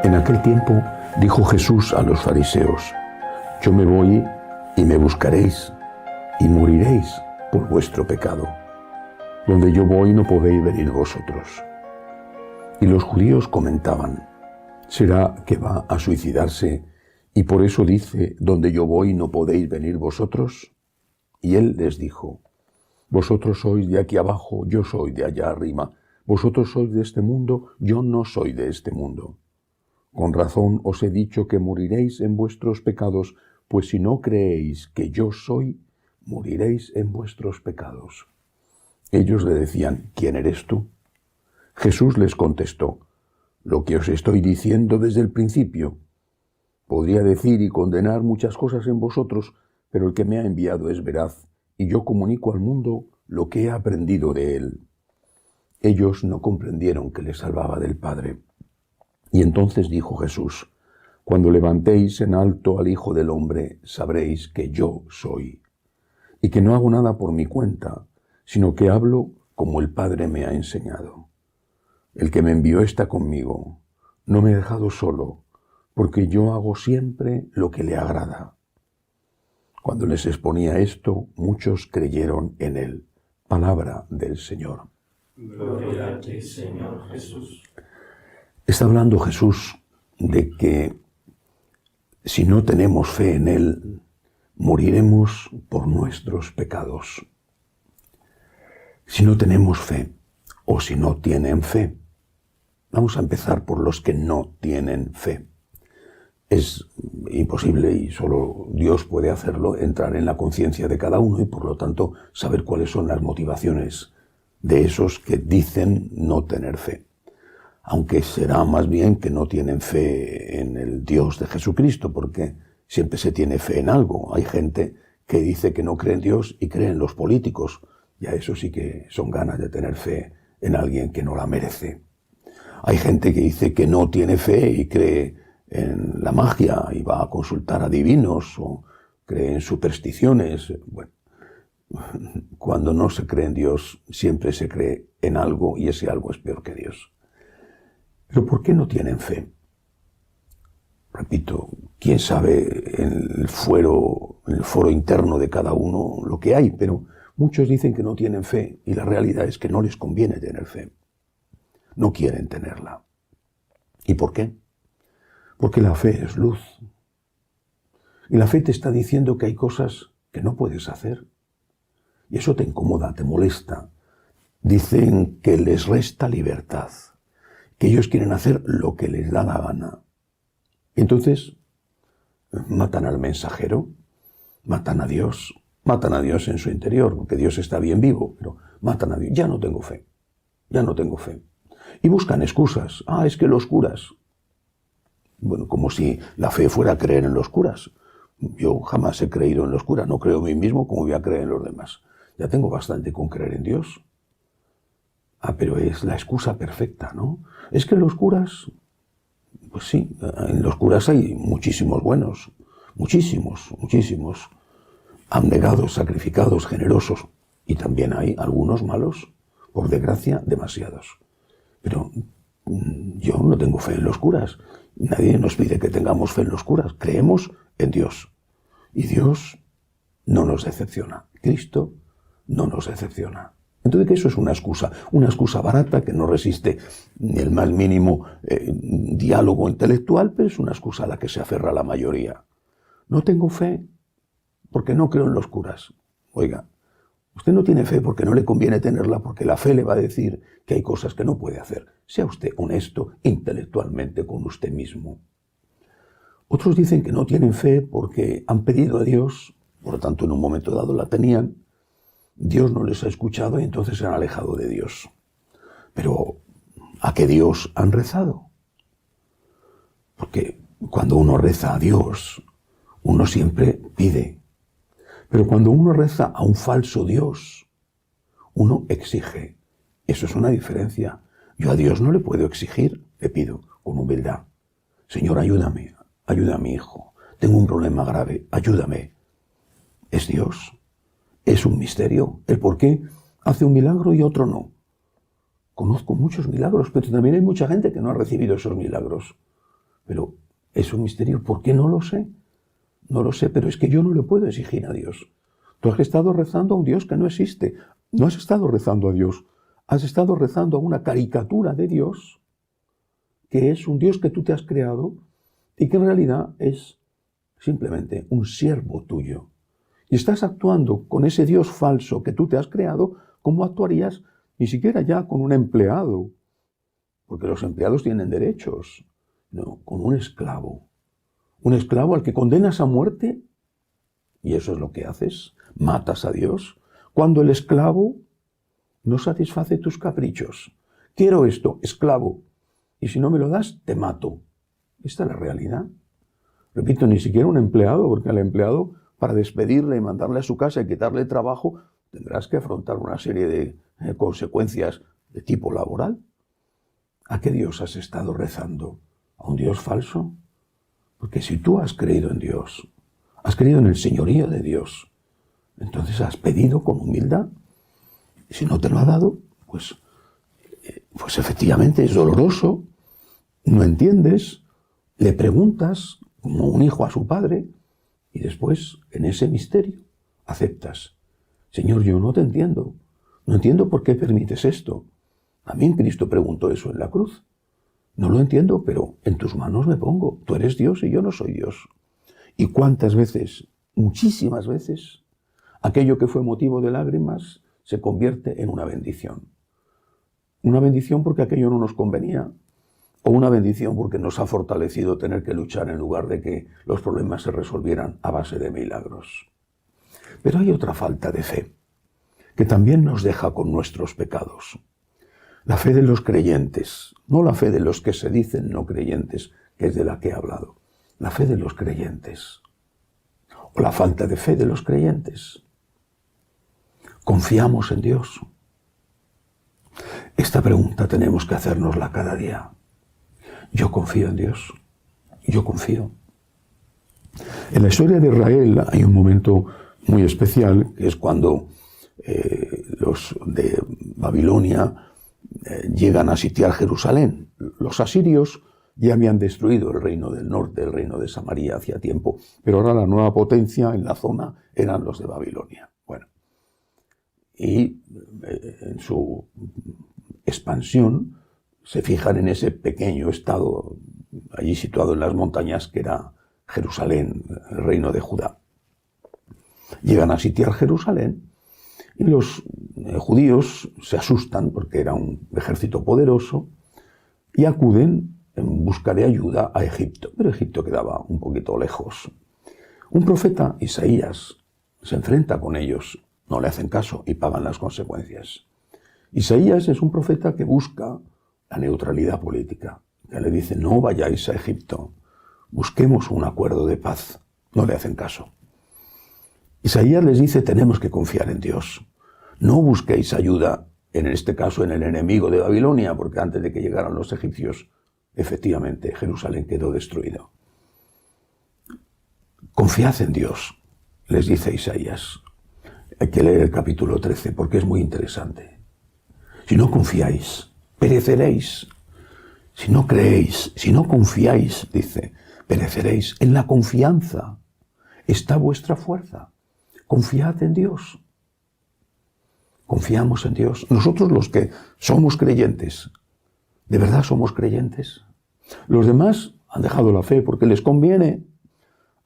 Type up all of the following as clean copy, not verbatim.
En aquel tiempo dijo Jesús a los fariseos: yo me voy y me buscaréis y moriréis por vuestro pecado. Donde yo voy no podéis venir vosotros. Y los judíos comentaban: ¿será que va a suicidarse y por eso dice: donde yo voy no podéis venir vosotros? Y él les dijo: vosotros sois de aquí abajo, yo soy de allá arriba. Vosotros sois de este mundo, yo no soy de este mundo. Con razón os he dicho que moriréis en vuestros pecados, pues si no creéis que yo soy, moriréis en vuestros pecados. Ellos le decían: ¿quién eres tú? Jesús les contestó: lo que os estoy diciendo desde el principio. Podría decir y condenar muchas cosas en vosotros, pero el que me ha enviado es veraz, y yo comunico al mundo lo que he aprendido de él. Ellos no comprendieron que les salvaba del Padre. Y entonces dijo Jesús: cuando levantéis en alto al Hijo del Hombre, sabréis que yo soy, y que no hago nada por mi cuenta, sino que hablo como el Padre me ha enseñado. El que me envió está conmigo, no me ha dejado solo, porque yo hago siempre lo que le agrada. Cuando les exponía esto, muchos creyeron en él. Palabra del Señor. Gloria a ti, Señor Jesús. Está hablando Jesús de que si no tenemos fe en él, moriremos por nuestros pecados. Si no tenemos fe, o si no tienen fe. Vamos a empezar por los que no tienen fe. Es imposible, y solo Dios puede hacerlo, entrar en la conciencia de cada uno y por lo tanto saber cuáles son las motivaciones de esos que dicen no tener fe. Aunque será más bien que no tienen fe en el Dios de Jesucristo, porque siempre se tiene fe en algo. Hay gente que dice que no cree en Dios y cree en los políticos. Y a eso sí que son ganas de tener fe en alguien que no la merece. Hay gente que dice que no tiene fe y cree en la magia y va a consultar a divinos o cree en supersticiones. Bueno, cuando no se cree en Dios, siempre se cree en algo y ese algo es peor que Dios. ¿Pero por qué no tienen fe? Repito, quién sabe en el foro interno de cada uno lo que hay, pero muchos dicen que no tienen fe y la realidad es que no les conviene tener fe. No quieren tenerla. ¿Y por qué? Porque la fe es luz. Y la fe te está diciendo que hay cosas que no puedes hacer. Y eso te incomoda, te molesta. Dicen que les resta libertad, que ellos quieren hacer lo que les da la gana. Y entonces matan al mensajero, matan a Dios en su interior, porque Dios está bien vivo, pero matan a Dios. Ya no tengo fe. Y buscan excusas. Es que los curas. Bueno, como si la fe fuera creer en los curas. Yo jamás he creído en los curas, no creo en mí mismo, como voy a creer en los demás. Ya tengo bastante con creer en Dios. Pero es la excusa perfecta, ¿no? Es que los curas, pues sí, en los curas hay muchísimos buenos, muchísimos, abnegados, sacrificados, generosos, y también hay algunos malos, por desgracia, demasiados. Pero yo no tengo fe en los curas. Nadie nos pide que tengamos fe en los curas. Creemos en Dios. Y Dios no nos decepciona. Cristo no nos decepciona. Entonces, que eso es una excusa barata que no resiste ni el más mínimo diálogo intelectual, pero es una excusa a la que se aferra la mayoría. No tengo fe porque no creo en los curas. Oiga, usted no tiene fe porque no le conviene tenerla, porque la fe le va a decir que hay cosas que no puede hacer. Sea usted honesto intelectualmente con usted mismo. Otros dicen que no tienen fe porque han pedido a Dios, por lo tanto en un momento dado la tenían, Dios no les ha escuchado y entonces se han alejado de Dios. Pero ¿a qué Dios han rezado? Porque cuando uno reza a Dios, uno siempre pide. Pero cuando uno reza a un falso Dios, uno exige. Eso es una diferencia. Yo a Dios no le puedo exigir, le pido con humildad. Señor, ayúdame, ayuda a mi hijo. Tengo un problema grave, ayúdame. Es Dios. Es un misterio. El por qué hace un milagro y otro no. Conozco muchos milagros, pero también hay mucha gente que no ha recibido esos milagros. Pero es un misterio. ¿Por qué? No lo sé. No lo sé, pero es que yo no le puedo exigir a Dios. Tú has estado rezando a un Dios que no existe. No has estado rezando a Dios. Has estado rezando a una caricatura de Dios, que es un Dios que tú te has creado y que en realidad es simplemente un siervo tuyo. Y estás actuando con ese Dios falso que tú te has creado como actuarías ni siquiera ya con un empleado, porque los empleados tienen derechos, no, con un esclavo al que condenas a muerte, y eso es lo que haces, matas a Dios, cuando el esclavo no satisface tus caprichos. Quiero esto, esclavo, y si no me lo das, te mato. Esta es la realidad. Repito, ni siquiera un empleado, porque al empleado, para despedirle y mandarle a su casa y quitarle el trabajo, tendrás que afrontar una serie de consecuencias de tipo laboral. ¿A qué Dios has estado rezando? ¿A un Dios falso? Porque si tú has creído en Dios, has creído en el señorío de Dios, entonces has pedido con humildad. Y si no te lo ha dado, pues efectivamente es doloroso, no entiendes, le preguntas como un hijo a su padre y después en ese misterio aceptas. Señor, yo no te entiendo. No entiendo por qué permites esto. También Cristo preguntó eso en la cruz. No lo entiendo, pero en tus manos me pongo. Tú eres Dios y yo no soy Dios. ¿Y cuántas veces, muchísimas veces, aquello que fue motivo de lágrimas se convierte en una bendición? Una bendición porque aquello no nos convenía, o una bendición porque nos ha fortalecido tener que luchar en lugar de que los problemas se resolvieran a base de milagros. Pero hay otra falta de fe, que también nos deja con nuestros pecados. La fe de los creyentes, no la fe de los que se dicen no creyentes, que es de la que he hablado. La fe de los creyentes, o la falta de fe de los creyentes. ¿Confiamos en Dios? Esta pregunta tenemos que hacérnosla cada día. Yo confío en Dios. Yo confío. En la historia de Israel hay un momento muy especial, que es cuando los de Babilonia llegan a sitiar Jerusalén. Los asirios ya habían destruido el reino del norte, el reino de Samaria hacía tiempo, pero ahora la nueva potencia en la zona eran los de Babilonia. Bueno, y en su expansión se fijan en ese pequeño estado allí situado en las montañas que era Jerusalén, el reino de Judá. Llegan a sitiar Jerusalén y los judíos se asustan porque era un ejército poderoso y acuden en busca de ayuda a Egipto, pero Egipto quedaba un poquito lejos. Un profeta, Isaías, se enfrenta con ellos, no le hacen caso y pagan las consecuencias. Isaías es un profeta que busca la neutralidad política, que le dice: no vayáis a Egipto, busquemos un acuerdo de paz. No le hacen caso. Isaías les dice: tenemos que confiar en Dios. No busquéis ayuda, en este caso en el enemigo de Babilonia, porque antes de que llegaran los egipcios, efectivamente, Jerusalén quedó destruido. Confiad en Dios, les dice Isaías. Hay que leer el capítulo 13 porque es muy interesante. Si no confiáis, pereceréis. Si no creéis, si no confiáis, dice, pereceréis. En la confianza está vuestra fuerza. Confiad en Dios. Confiamos en Dios. Nosotros los que somos creyentes, ¿de verdad somos creyentes? Los demás han dejado la fe porque les conviene.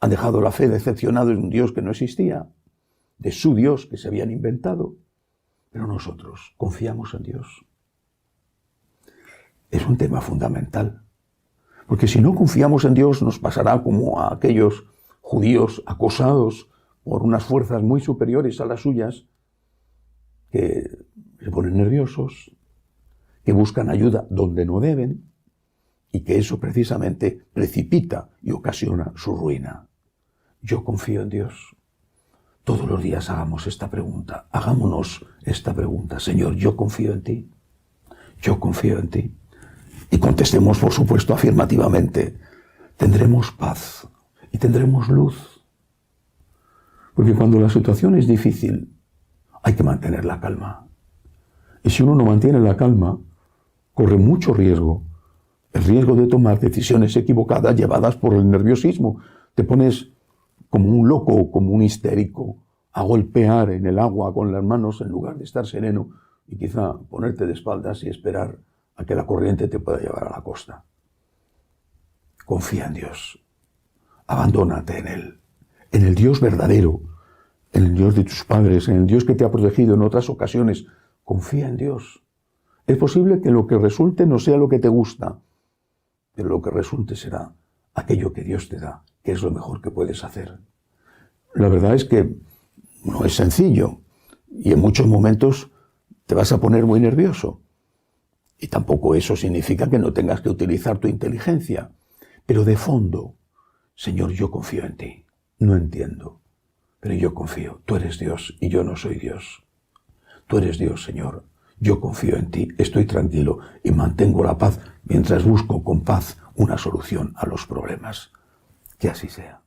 Han dejado la fe decepcionados de un Dios que no existía, de su Dios que se habían inventado. Pero nosotros confiamos en Dios. Es un tema fundamental. Porque si no confiamos en Dios, nos pasará como a aquellos judíos acosados por unas fuerzas muy superiores a las suyas, que se ponen nerviosos, que buscan ayuda donde no deben, y que eso precisamente precipita y ocasiona su ruina. Yo confío en Dios. Todos los días hagamos esta pregunta. Hagámonos esta pregunta. Señor, yo confío en ti. Yo confío en ti. Y contestemos, por supuesto, afirmativamente. Tendremos paz y tendremos luz. Porque cuando la situación es difícil, hay que mantener la calma. Y si uno no mantiene la calma, corre mucho riesgo el riesgo de tomar decisiones equivocadas llevadas por el nerviosismo. Te pones como un loco, como un histérico, a golpear en el agua con las manos en lugar de estar sereno y quizá ponerte de espaldas y esperar a que la corriente te pueda llevar a la costa. Confía en Dios. Abandónate en el Dios verdadero, en el Dios de tus padres, en el Dios que te ha protegido en otras ocasiones. Confía en Dios. Es posible que lo que resulte no sea lo que te gusta, pero lo que resulte será aquello que Dios te da, que es lo mejor que puedes hacer. La verdad es que no es sencillo y en muchos momentos te vas a poner muy nervioso. Y tampoco eso significa que no tengas que utilizar tu inteligencia. Pero de fondo, Señor, yo confío en ti. No entiendo, pero yo confío. Tú eres Dios y yo no soy Dios. Tú eres Dios, Señor. Yo confío en ti, estoy tranquilo y mantengo la paz mientras busco con paz una solución a los problemas. Que así sea.